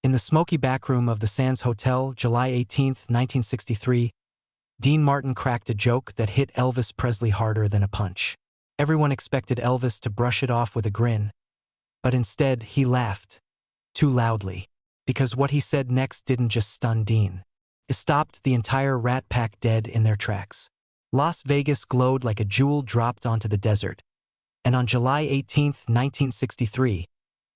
In the smoky backroom of the Sands Hotel, July 18, 1963, Dean Martin cracked a joke that hit Elvis Presley harder than a punch. Everyone expected Elvis to brush it off with a grin, but instead he laughed, too loudly, because what he said next didn't just stun Dean. It stopped the entire Rat Pack dead in their tracks. Las Vegas glowed like a jewel dropped onto the desert, and on July 18, 1963,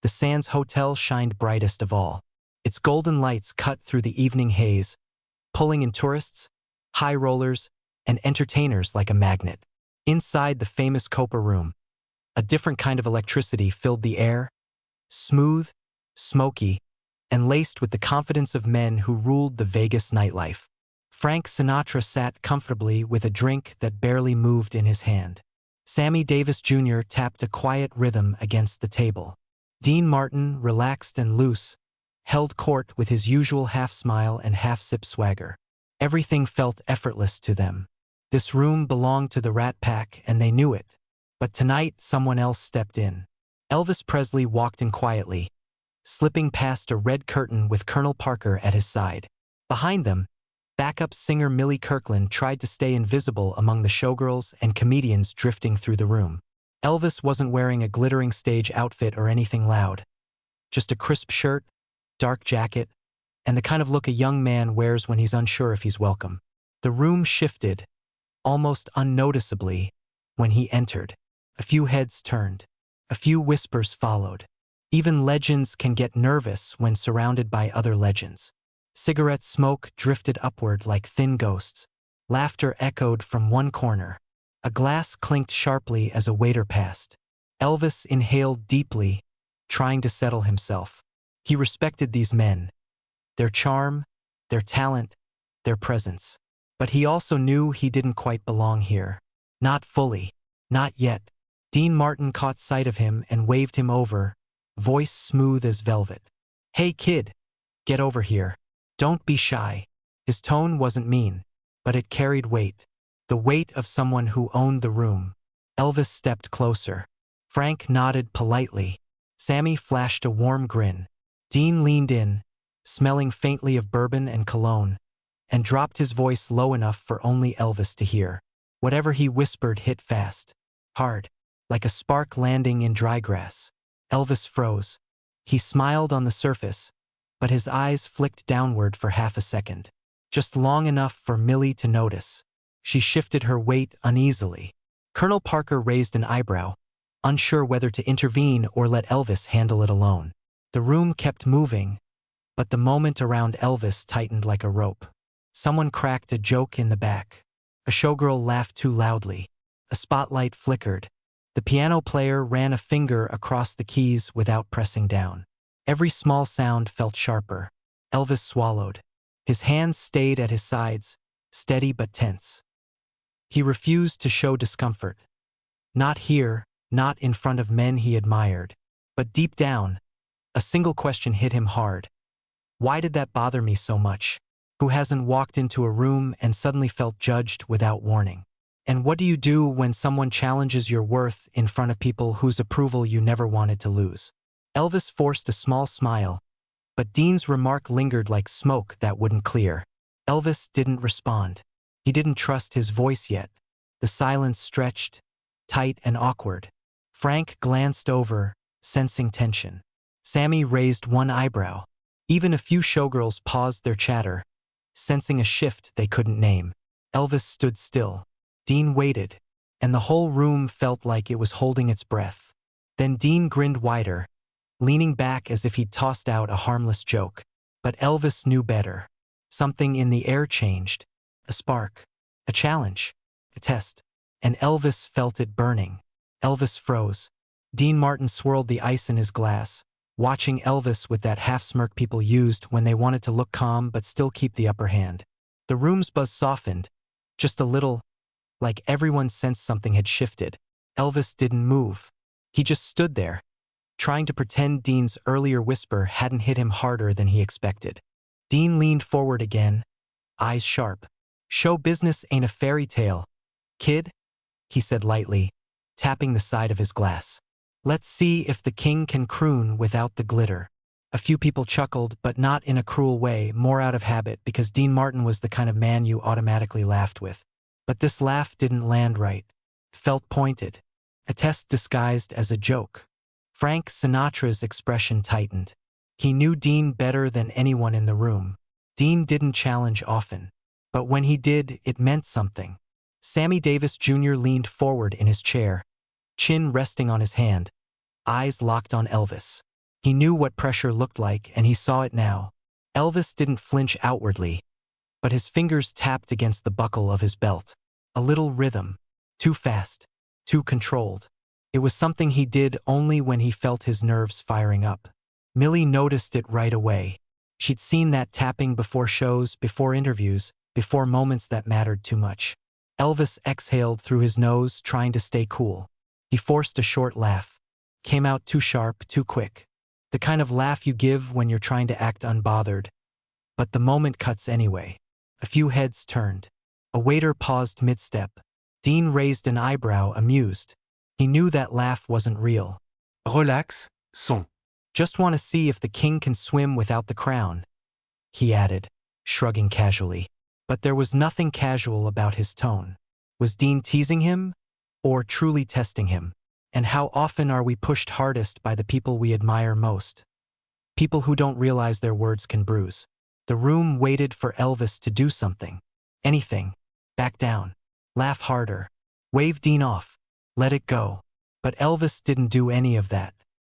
the Sands Hotel shined brightest of all. Its golden lights cut through the evening haze, pulling in tourists, high rollers, and entertainers like a magnet. Inside the famous Copa room, a different kind of electricity filled the air, smooth, smoky, and laced with the confidence of men who ruled the Vegas nightlife. Frank Sinatra sat comfortably with a drink that barely moved in his hand. Sammy Davis Jr. tapped a quiet rhythm against the table. Dean Martin, relaxed and loose, held court with his usual half-smile and half-sip swagger. Everything felt effortless to them. This room belonged to the Rat Pack, and they knew it. But tonight, someone else stepped in. Elvis Presley walked in quietly, slipping past a red curtain with Colonel Parker at his side. Behind them, backup singer Millie Kirkland tried to stay invisible among the showgirls and comedians drifting through the room. Elvis wasn't wearing a glittering stage outfit or anything loud. Just a crisp shirt, dark jacket, and the kind of look a young man wears when he's unsure if he's welcome. The room shifted, almost unnoticeably, when he entered. A few heads turned. A few whispers followed. Even legends can get nervous when surrounded by other legends. Cigarette smoke drifted upward like thin ghosts. Laughter echoed from one corner. A glass clinked sharply as a waiter passed. Elvis inhaled deeply, trying to settle himself. He respected these men, their charm, their talent, their presence. But he also knew he didn't quite belong here. Not fully. Not yet. Dean Martin caught sight of him and waved him over, voice smooth as velvet. "Hey kid, get over here. Don't be shy." His tone wasn't mean, but it carried weight. The weight of someone who owned the room. Elvis stepped closer. Frank nodded politely. Sammy flashed a warm grin. Dean leaned in, smelling faintly of bourbon and cologne, and dropped his voice low enough for only Elvis to hear. Whatever he whispered hit fast, hard, like a spark landing in dry grass. Elvis froze. He smiled on the surface, but his eyes flicked downward for half a second, just long enough for Millie to notice. She shifted her weight uneasily. Colonel Parker raised an eyebrow, unsure whether to intervene or let Elvis handle it alone. The room kept moving, but the moment around Elvis tightened like a rope. Someone cracked a joke in the back. A showgirl laughed too loudly. A spotlight flickered. The piano player ran a finger across the keys without pressing down. Every small sound felt sharper. Elvis swallowed. His hands stayed at his sides, steady but tense. He refused to show discomfort. Not here, not in front of men he admired. But deep down, a single question hit him hard. Why did that bother me so much? Who hasn't walked into a room and suddenly felt judged without warning? And what do you do when someone challenges your worth in front of people whose approval you never wanted to lose? Elvis forced a small smile, but Dean's remark lingered like smoke that wouldn't clear. Elvis didn't respond. He didn't trust his voice yet. The silence stretched, tight and awkward. Frank glanced over, sensing tension. Sammy raised one eyebrow. Even a few showgirls paused their chatter, sensing a shift they couldn't name. Elvis stood still. Dean waited, and the whole room felt like it was holding its breath. Then Dean grinned wider, leaning back as if he'd tossed out a harmless joke. But Elvis knew better. Something in the air changed. A spark. A challenge. A test. And Elvis felt it burning. Elvis froze. Dean Martin swirled the ice in his glass, watching Elvis with that half-smirk people used when they wanted to look calm but still keep the upper hand. The room's buzz softened, just a little, like everyone sensed something had shifted. Elvis didn't move. He just stood there, trying to pretend Dean's earlier whisper hadn't hit him harder than he expected. Dean leaned forward again, eyes sharp. "Show business ain't a fairy tale, kid," he said lightly, tapping the side of his glass. "Let's see if the king can croon without the glitter." A few people chuckled, but not in a cruel way, more out of habit, because Dean Martin was the kind of man you automatically laughed with. But this laugh didn't land right. It felt pointed. A test disguised as a joke. Frank Sinatra's expression tightened. He knew Dean better than anyone in the room. Dean didn't challenge often. But when he did, it meant something. Sammy Davis Jr. leaned forward in his chair, chin resting on his hand, eyes locked on Elvis. He knew what pressure looked like, and he saw it now. Elvis didn't flinch outwardly, but his fingers tapped against the buckle of his belt. A little rhythm. Too fast. Too controlled. It was something he did only when he felt his nerves firing up. Millie noticed it right away. She'd seen that tapping before shows, before interviews, before moments that mattered too much. Elvis exhaled through his nose, trying to stay cool. He forced a short laugh. Came out too sharp, too quick. The kind of laugh you give when you're trying to act unbothered. But the moment cuts anyway. A few heads turned. A waiter paused mid-step. Dean raised an eyebrow, amused. He knew that laugh wasn't real. Relax, son. Just want to see if the king can swim without the crown, he added, shrugging casually. But there was nothing casual about his tone. Was Dean teasing him? Or truly testing him? And how often are we pushed hardest by the people we admire most? People who don't realize their words can bruise. The room waited for Elvis to do something. Anything. Back down. Laugh harder. Wave Dean off. Let it go. But Elvis didn't do any of that.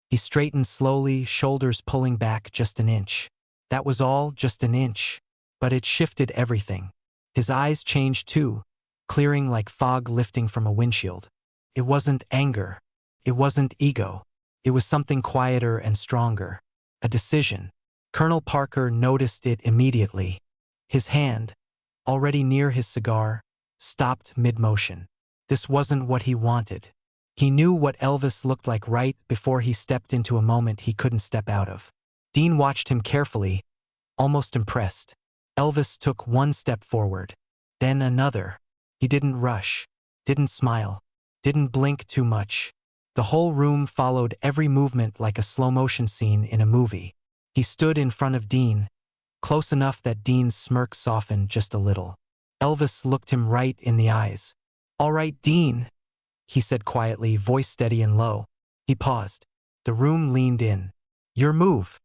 He straightened slowly, shoulders pulling back just an inch. That was all, just an inch. But it shifted everything. His eyes changed too, clearing like fog lifting from a windshield. It wasn't anger. It wasn't ego. It was something quieter and stronger. A decision. Colonel Parker noticed it immediately. His hand, already near his cigar, stopped mid-motion. This wasn't what he wanted. He knew what Elvis looked like right before he stepped into a moment he couldn't step out of. Dean watched him carefully, almost impressed. Elvis took one step forward, then another. He didn't rush, didn't smile, didn't blink too much. The whole room followed every movement like a slow-motion scene in a movie. He stood in front of Dean, close enough that Dean's smirk softened just a little. Elvis looked him right in the eyes. "All right, Dean," he said quietly, voice steady and low. He paused. The room leaned in. "Your move."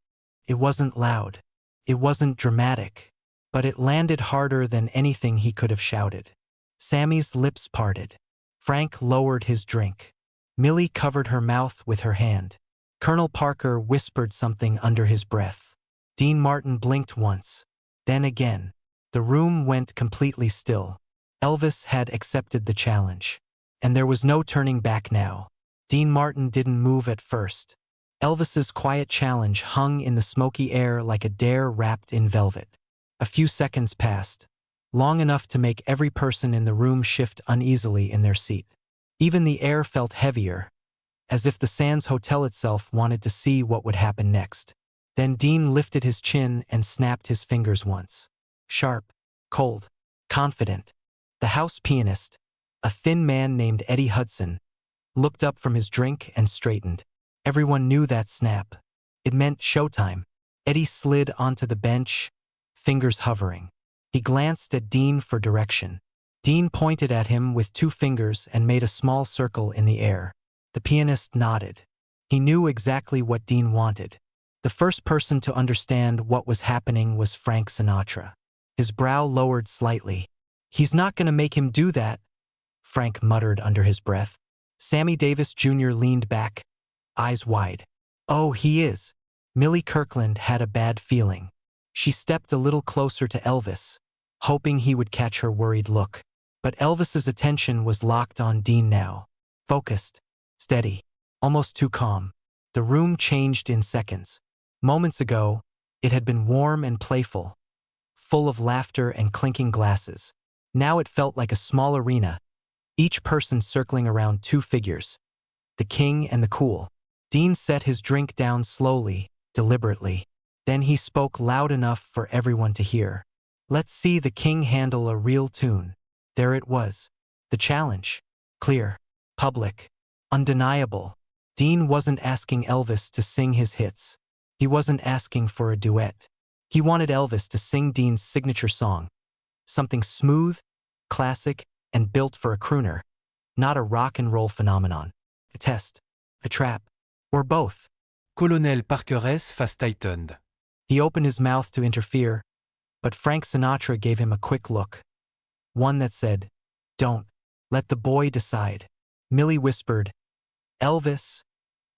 It wasn't loud. It wasn't dramatic. But it landed harder than anything he could have shouted. Sammy's lips parted. Frank lowered his drink. Millie covered her mouth with her hand. Colonel Parker whispered something under his breath. Dean Martin blinked once. Then again. The room went completely still. Elvis had accepted the challenge. And there was no turning back now. Dean Martin didn't move at first. Elvis's quiet challenge hung in the smoky air like a dare wrapped in velvet. A few seconds passed, long enough to make every person in the room shift uneasily in their seat. Even the air felt heavier, as if the Sands Hotel itself wanted to see what would happen next. Then Dean lifted his chin and snapped his fingers once. Sharp, cold, confident. The house pianist, a thin man named Eddie Hudson, looked up from his drink and straightened. Everyone knew that snap. It meant showtime. Eddie slid onto the bench, fingers hovering. He glanced at Dean for direction. Dean pointed at him with two fingers and made a small circle in the air. The pianist nodded. He knew exactly what Dean wanted. The first person to understand what was happening was Frank Sinatra. His brow lowered slightly. "He's not going to make him do that," Frank muttered under his breath. Sammy Davis Jr. leaned back, eyes wide. "Oh, he is." Millie Kirkland had a bad feeling. She stepped a little closer to Elvis, hoping he would catch her worried look. But Elvis's attention was locked on Dean now. Focused, steady, almost too calm. The room changed in seconds. Moments ago, it had been warm and playful, full of laughter and clinking glasses. Now it felt like a small arena, each person circling around two figures, the king and the cool. Dean set his drink down slowly, deliberately. Then he spoke loud enough for everyone to hear. "Let's see the king handle a real tune." There it was. The challenge. Clear. Public. Undeniable. Dean wasn't asking Elvis to sing his hits. He wasn't asking for a duet. He wanted Elvis to sing Dean's signature song, something smooth, classic, and built for a crooner, not a rock and roll phenomenon. A test, a trap, or both. Colonel Parker's face tightened. He opened his mouth to interfere, but Frank Sinatra gave him a quick look. One that said, "Don't. Let the boy decide." Millie whispered, "Elvis,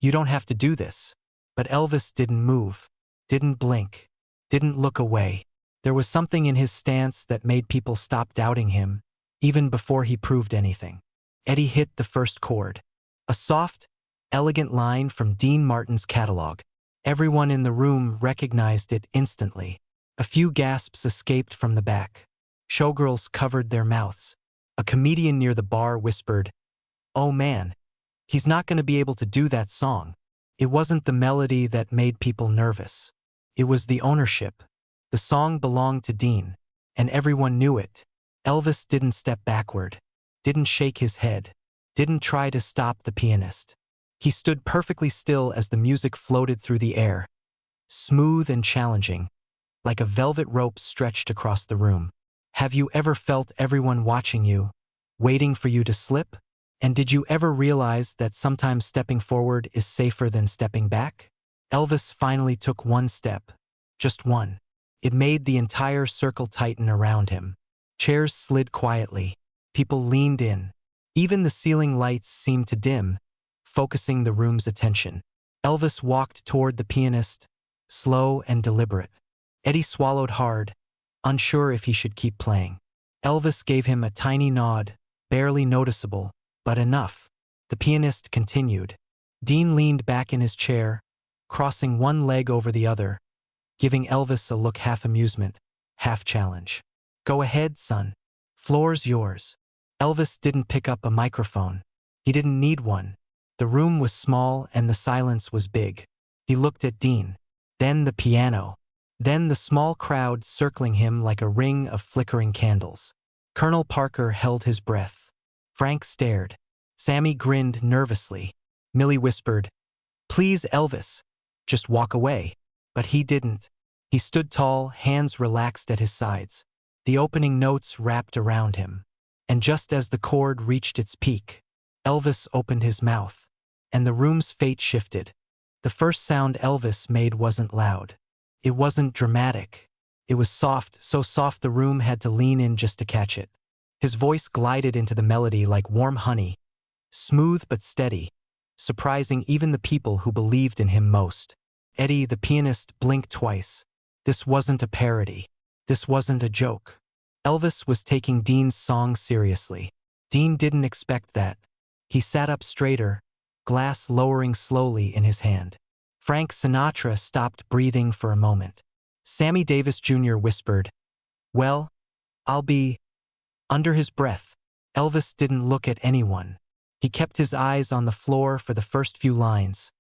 you don't have to do this." But Elvis didn't move, didn't blink, didn't look away. There was something in his stance that made people stop doubting him, even before he proved anything. Eddie hit the first chord. A soft, elegant line from Dean Martin's catalog. Everyone in the room recognized it instantly. A few gasps escaped from the back. Showgirls covered their mouths. A comedian near the bar whispered, "Oh man, he's not going to be able to do that song." It wasn't the melody that made people nervous. It was the ownership. The song belonged to Dean, and everyone knew it. Elvis didn't step backward, didn't shake his head, didn't try to stop the pianist. He stood perfectly still as the music floated through the air, smooth and challenging, like a velvet rope stretched across the room. Have you ever felt everyone watching you, waiting for you to slip? And did you ever realize that sometimes stepping forward is safer than stepping back? Elvis finally took one step, just one. It made the entire circle tighten around him. Chairs slid quietly. People leaned in. Even the ceiling lights seemed to dim, focusing the room's attention. Elvis walked toward the pianist, slow and deliberate. Eddie swallowed hard, unsure if he should keep playing. Elvis gave him a tiny nod, barely noticeable, but enough. The pianist continued. Dean leaned back in his chair, crossing one leg over the other, giving Elvis a look half amusement, half challenge. "Go ahead, son. Floor's yours." Elvis didn't pick up a microphone. He didn't need one. The room was small and the silence was big. He looked at Dean, then the piano, then the small crowd circling him like a ring of flickering candles. Colonel Parker held his breath. Frank stared. Sammy grinned nervously. Millie whispered, "Please, Elvis, just walk away." But he didn't. He stood tall, hands relaxed at his sides. The opening notes wrapped around him. And just as the chord reached its peak, Elvis opened his mouth, and the room's fate shifted. The first sound Elvis made wasn't loud. It wasn't dramatic. It was soft, so soft the room had to lean in just to catch it. His voice glided into the melody like warm honey, smooth but steady, surprising even the people who believed in him most. Eddie, the pianist, blinked twice. This wasn't a parody. This wasn't a joke. Elvis was taking Dean's song seriously. Dean didn't expect that. He sat up straighter, glass lowering slowly in his hand. Frank Sinatra stopped breathing for a moment. Sammy Davis Jr. whispered, "Well, I'll be..." Under his breath, Elvis didn't look at anyone. He kept his eyes on the floor for the first few lines,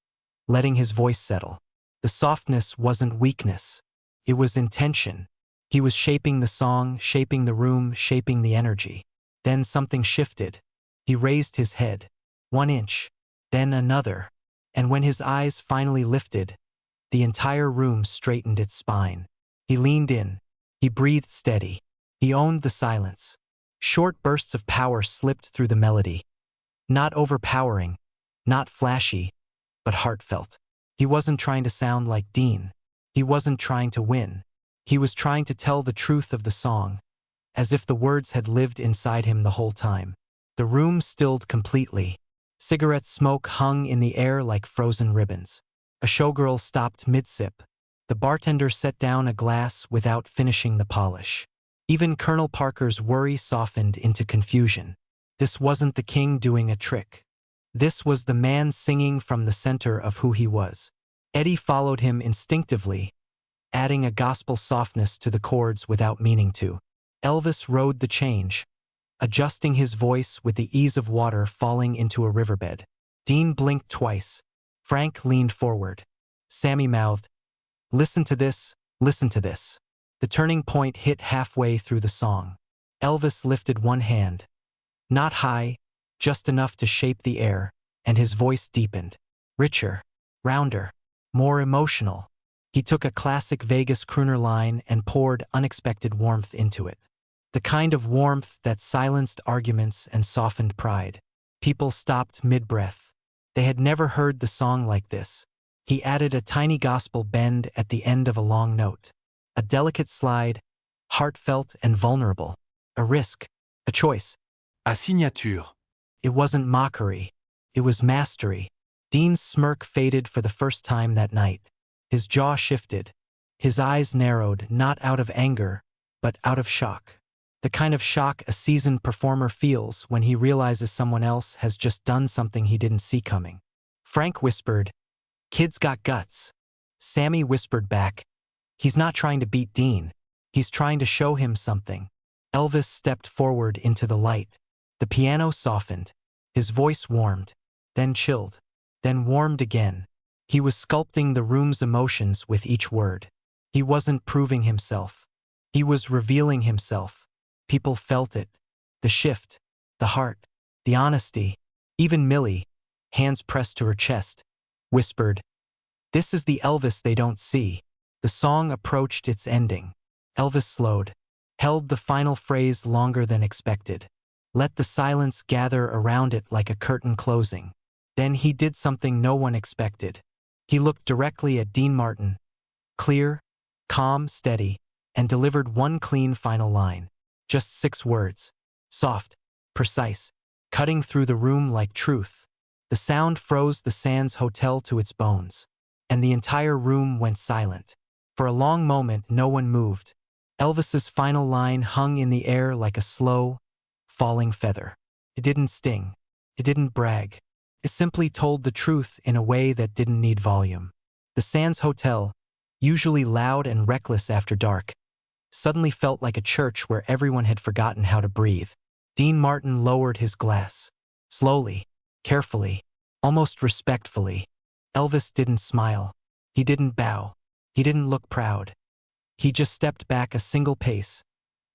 letting his voice settle. The softness wasn't weakness. It was intention. He was shaping the song, shaping the room, shaping the energy. Then something shifted. He raised his head. 1 inch, then another. And when his eyes finally lifted, the entire room straightened its spine. He leaned in. He breathed steady. He owned the silence. Short bursts of power slipped through the melody. Not overpowering, not flashy, but heartfelt. He wasn't trying to sound like Dean. He wasn't trying to win. He was trying to tell the truth of the song, as if the words had lived inside him the whole time. The room stilled completely. Cigarette smoke hung in the air like frozen ribbons. A showgirl stopped mid-sip. The bartender set down a glass without finishing the polish. Even Colonel Parker's worry softened into confusion. This wasn't the king doing a trick. This was the man singing from the center of who he was. Eddie followed him instinctively, adding a gospel softness to the chords without meaning to. Elvis rode the change, adjusting his voice with the ease of water falling into a riverbed. Dean blinked twice. Frank leaned forward. Sammy mouthed, "Listen to this, listen to this." The turning point hit halfway through the song. Elvis lifted one hand. Not high, just enough to shape the air, and his voice deepened. Richer, rounder, more emotional. He took a classic Vegas crooner line and poured unexpected warmth into it. The kind of warmth that silenced arguments and softened pride. People stopped mid-breath. They had never heard the song like this. He added a tiny gospel bend at the end of a long note. A delicate slide, heartfelt and vulnerable. A risk, a choice. À signature. It wasn't mockery. It was mastery. Dean's smirk faded for the first time that night. His jaw shifted. His eyes narrowed, not out of anger, but out of shock. The kind of shock a seasoned performer feels when he realizes someone else has just done something he didn't see coming. Frank whispered, "Kid's got guts." Sammy whispered back, "He's not trying to beat Dean. He's trying to show him something." Elvis stepped forward into the light. The piano softened. His voice warmed, then chilled, then warmed again. He was sculpting the room's emotions with each word. He wasn't proving himself. He was revealing himself. People felt it. The shift, the heart, the honesty. Even Millie, hands pressed to her chest, whispered, "This is the Elvis they don't see." The song approached its ending. Elvis slowed, held the final phrase longer than expected. Let the silence gather around it like a curtain closing. Then he did something no one expected. He looked directly at Dean Martin, clear, calm, steady, and delivered one clean final line. Just 6 words. Soft, precise, cutting through the room like truth. The sound froze the Sands Hotel to its bones, and the entire room went silent. For a long moment, no one moved. Elvis's final line hung in the air like a slow, falling feather. It didn't sting. It didn't brag. It simply told the truth in a way that didn't need volume. The Sands Hotel, usually loud and reckless after dark, suddenly felt like a church where everyone had forgotten how to breathe. Dean Martin lowered his glass. Slowly, carefully, almost respectfully. Elvis didn't smile. He didn't bow. He didn't look proud. He just stepped back a single pace,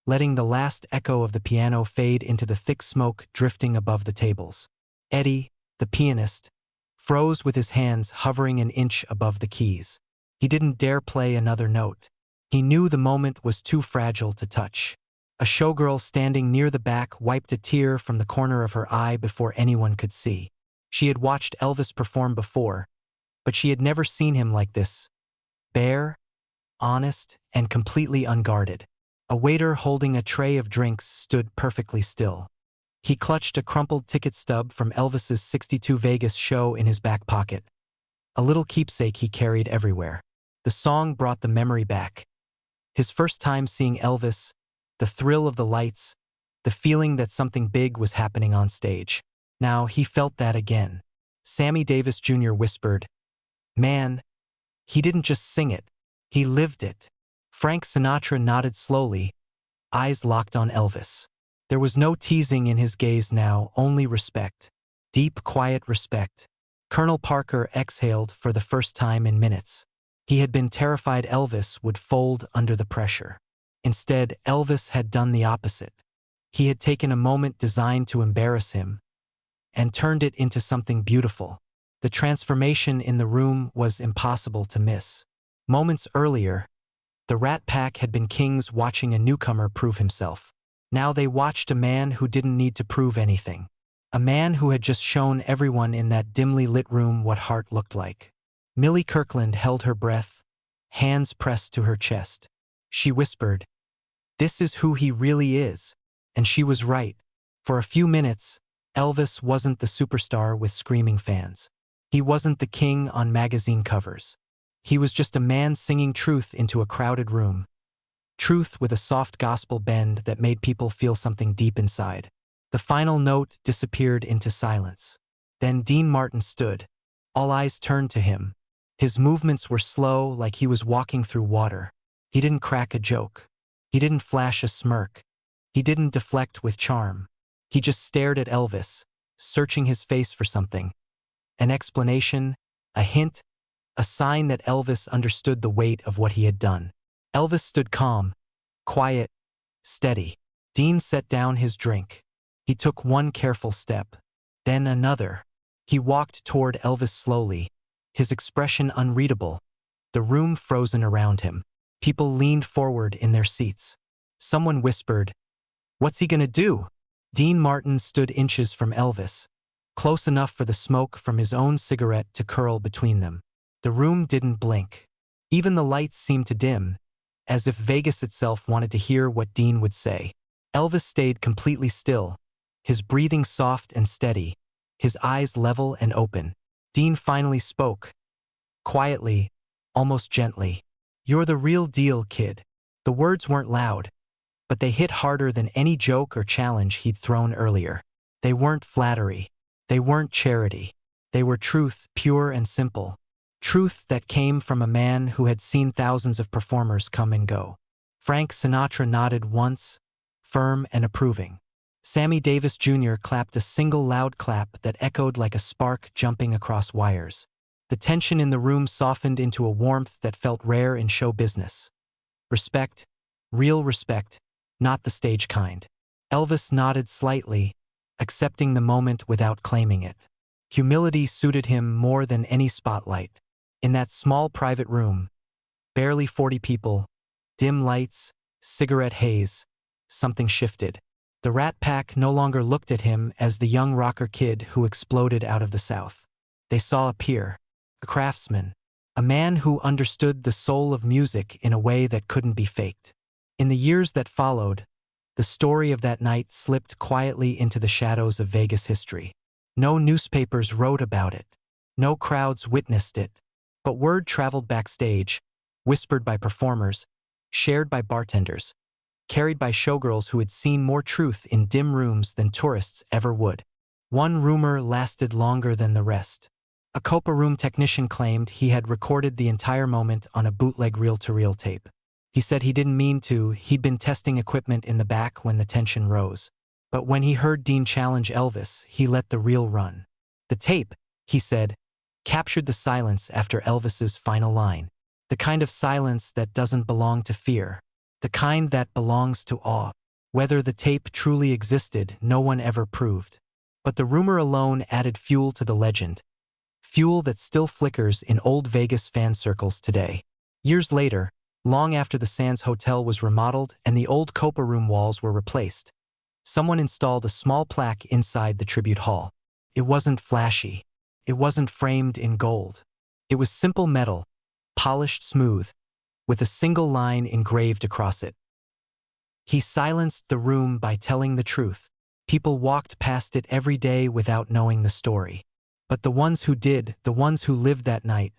letting the last echo of the piano fade into the thick smoke drifting above the tables. Eddie, the pianist, froze with his hands hovering an inch above the keys. He didn't dare play another note. He knew the moment was too fragile to touch. A showgirl standing near the back wiped a tear from the corner of her eye before anyone could see. She had watched Elvis perform before, but she had never seen him like this. Bare, honest, and completely unguarded. A waiter holding a tray of drinks stood perfectly still. He clutched a crumpled ticket stub from Elvis's '62 Vegas show in his back pocket, a little keepsake he carried everywhere. The song brought the memory back. His first time seeing Elvis, the thrill of the lights, the feeling that something big was happening on stage. Now he felt that again. Sammy Davis Jr. whispered, "Man, he didn't just sing it, he lived it." Frank Sinatra nodded slowly, eyes locked on Elvis. There was no teasing in his gaze now, only respect. Deep, quiet respect. Colonel Parker exhaled for the first time in minutes. He had been terrified Elvis would fold under the pressure. Instead, Elvis had done the opposite. He had taken a moment designed to embarrass him and turned it into something beautiful. The transformation in the room was impossible to miss. Moments earlier, the Rat Pack had been kings watching a newcomer prove himself. Now they watched a man who didn't need to prove anything. A man who had just shown everyone in that dimly lit room what heart looked like. Millie Kirkland held her breath, hands pressed to her chest. She whispered, "This is who he really is." And she was right. For a few minutes, Elvis wasn't the superstar with screaming fans. He wasn't the king on magazine covers. He was just a man singing truth into a crowded room. Truth with a soft gospel bend that made people feel something deep inside. The final note disappeared into silence. Then Dean Martin stood. All eyes turned to him. His movements were slow, like he was walking through water. He didn't crack a joke. He didn't flash a smirk. He didn't deflect with charm. He just stared at Elvis, searching his face for something. An explanation, a hint, a sign that Elvis understood the weight of what he had done. Elvis stood calm, quiet, steady. Dean set down his drink. He took one careful step, then another. He walked toward Elvis slowly, his expression unreadable, the room frozen around him. People leaned forward in their seats. Someone whispered, "What's he gonna do?" Dean Martin stood inches from Elvis, close enough for the smoke from his own cigarette to curl between them. The room didn't blink. Even the lights seemed to dim, as if Vegas itself wanted to hear what Dean would say. Elvis stayed completely still, his breathing soft and steady, his eyes level and open. Dean finally spoke, quietly, almost gently. "You're the real deal, kid." The words weren't loud, but they hit harder than any joke or challenge he'd thrown earlier. They weren't flattery. They weren't charity. They were truth, pure and simple. Truth that came from a man who had seen thousands of performers come and go. Frank Sinatra nodded once, firm and approving. Sammy Davis Jr. clapped a single loud clap that echoed like a spark jumping across wires. The tension in the room softened into a warmth that felt rare in show business. Respect, real respect, not the stage kind. Elvis nodded slightly, accepting the moment without claiming it. Humility suited him more than any spotlight. In that small private room, barely 40 people, dim lights, cigarette haze, something shifted. The Rat Pack no longer looked at him as the young rocker kid who exploded out of the South. They saw a peer, a craftsman, a man who understood the soul of music in a way that couldn't be faked. In the years that followed, the story of that night slipped quietly into the shadows of Vegas history. No newspapers wrote about it. No crowds witnessed it. But word traveled backstage, whispered by performers, shared by bartenders, carried by showgirls who had seen more truth in dim rooms than tourists ever would. One rumor lasted longer than the rest. A Copa Room technician claimed he had recorded the entire moment on a bootleg reel-to-reel tape. He said he didn't mean to, he'd been testing equipment in the back when the tension rose. But when he heard Dean challenge Elvis, he let the reel run. The tape, he said, captured the silence after Elvis's final line. The kind of silence that doesn't belong to fear. The kind that belongs to awe. Whether the tape truly existed, no one ever proved. But the rumor alone added fuel to the legend. Fuel that still flickers in old Vegas fan circles today. Years later, long after the Sands Hotel was remodeled and the old Copa Room walls were replaced, someone installed a small plaque inside the tribute hall. It wasn't flashy. It wasn't framed in gold. It was simple metal, polished smooth, with a single line engraved across it. He silenced the room by telling the truth. People walked past it every day without knowing the story. But the ones who did, the ones who lived that night,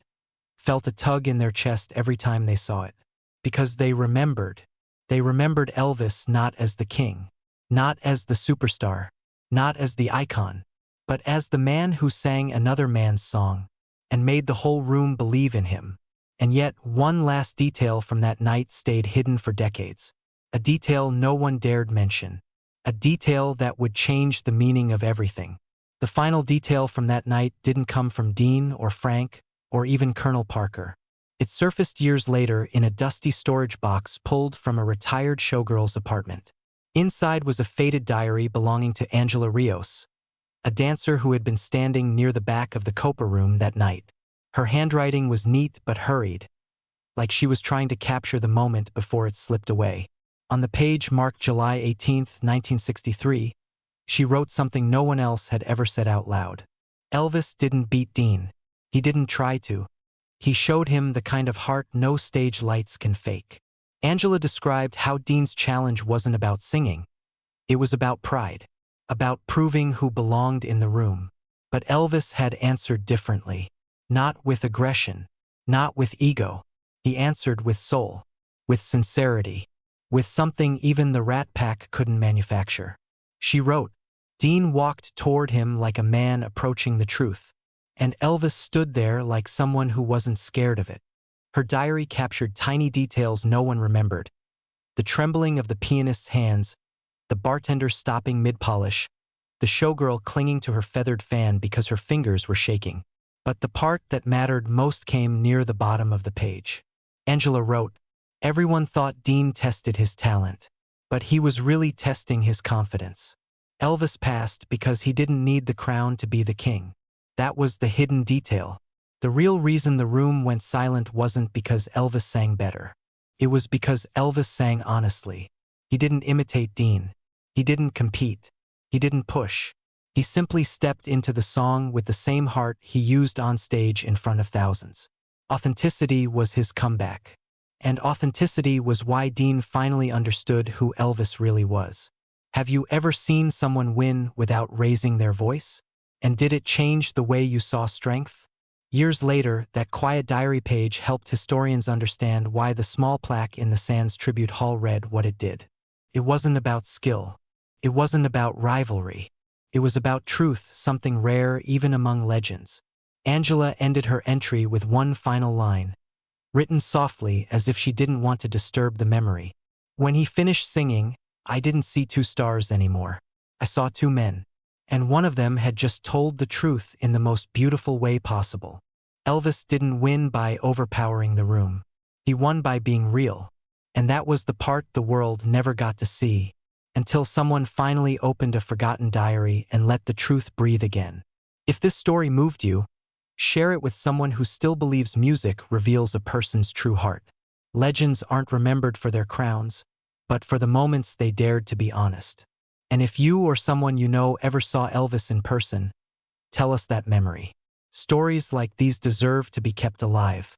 felt a tug in their chest every time they saw it. Because they remembered. They remembered Elvis not as the king, not as the superstar, not as the icon, but as the man who sang another man's song and made the whole room believe in him. And yet, one last detail from that night stayed hidden for decades. A detail no one dared mention. A detail that would change the meaning of everything. The final detail from that night didn't come from Dean or Frank or even Colonel Parker. It surfaced years later in a dusty storage box pulled from a retired showgirl's apartment. Inside was a faded diary belonging to Angela Rios, a dancer who had been standing near the back of the Copa Room that night. Her handwriting was neat but hurried, like she was trying to capture the moment before it slipped away. On the page marked July 18, 1963, she wrote something no one else had ever said out loud. Elvis didn't beat Dean. He didn't try to. He showed him the kind of heart no stage lights can fake. Angela described how Dean's challenge wasn't about singing. It was about pride, about proving who belonged in the room. But Elvis had answered differently. Not with aggression, not with ego. He answered with soul, with sincerity, with something even the Rat Pack couldn't manufacture. She wrote, "Dean walked toward him like a man approaching the truth, and Elvis stood there like someone who wasn't scared of it." Her diary captured tiny details no one remembered. The trembling of the pianist's hands, the bartender stopping mid-polish, the showgirl clinging to her feathered fan because her fingers were shaking. But the part that mattered most came near the bottom of the page. Angela wrote, "Everyone thought Dean tested his talent, but he was really testing his confidence. Elvis passed because he didn't need the crown to be the king. That was the hidden detail, The real reason the room went silent wasn't because Elvis sang better. It was because Elvis sang honestly. He didn't imitate Dean. He didn't compete. He didn't push. He simply stepped into the song with the same heart he used on stage in front of thousands. Authenticity was his comeback. And authenticity was why Dean finally understood who Elvis really was. Have you ever seen someone win without raising their voice? And did it change the way you saw strength? Years later, that quiet diary page helped historians understand why the small plaque in the Sands Tribute Hall read what it did. It wasn't about skill. It wasn't about rivalry. It was about truth, something rare even among legends. Angela ended her entry with one final line, written softly as if she didn't want to disturb the memory. When he finished singing, I didn't see two stars anymore. I saw two men. And one of them had just told the truth in the most beautiful way possible. Elvis didn't win by overpowering the room. He won by being real. And that was the part the world never got to see, until someone finally opened a forgotten diary and let the truth breathe again. If this story moved you, share it with someone who still believes music reveals a person's true heart. Legends aren't remembered for their crowns, but for the moments they dared to be honest. And if you or someone you know ever saw Elvis in person, tell us that memory. Stories like these deserve to be kept alive.